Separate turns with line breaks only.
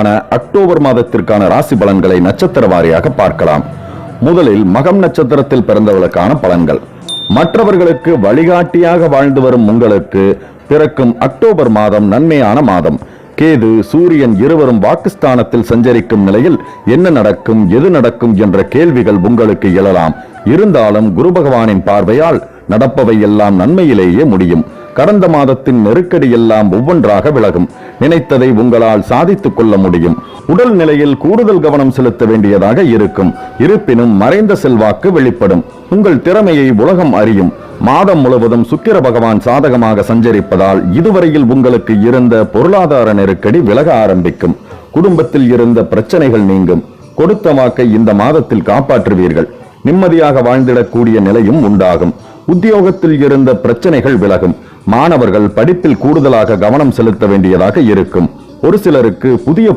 October மாதத்திற்கான ராசி பலன்களை நட்சத்திர வாரியாக பார்க்கலாம். முதலில் மகம் நட்சத்திரத்தில் பிறந்தவர்களுக்கான பலன்கள். மற்றவர்களுக்கு வழிகாட்டியாக வாழ்ந்து வரும் உங்களுக்கு பிறக்கும் அக்டோபர் மாதம் நன்மையான மாதம். கேது சூரியன் இருவரும் வாக்குஸ்தானத்தில் சஞ்சரிக்கும் நிலையில் என்ன நடக்கும் எது நடக்கும் என்ற கேள்விகள் உங்களுக்கு எழலாம். இருந்தாலும் குரு பகவானின் பார்வையால் நடப்பவை எல்லாம் நன்மையிலேயே முடியும். கடந்த மாதத்தின் நெருக்கடி எல்லாம் ஒவ்வொன்றாக விலகும். நினைத்ததை உங்களால் சாதித்துக் கொள்ள முடியும். உடல் நிலையில் கூடுதல் கவனம் செலுத்த வேண்டியதாக இருக்கும். இருப்பினும் மறைந்த செல்வாக்கு வெளிப்படும். உங்கள் திறமையை உலகம் அறியும். மாதம் முழுவதும் சுக்கிர பகவான் சாதகமாக சஞ்சரிப்பதால் இதுவரையில் உங்களுக்கு இருந்த பொருளாதார நெருக்கடி விலக ஆரம்பிக்கும். குடும்பத்தில் இருந்த பிரச்சனைகள் நீங்கும். கொடுத்த வாக்கை இந்த மாதத்தில் காப்பாற்றுவீர்கள். நிம்மதியாக வாழ்ந்திடக்கூடிய நிலையும் உண்டாகும். உத்தியோகத்தில் இருந்த பிரச்சனைகள் விலகும். மாணவர்கள் படிப்பில் கூடுதலாக கவனம் செலுத்த வேண்டியதாக இருக்கும். ஒரு சிலருக்கு புதிய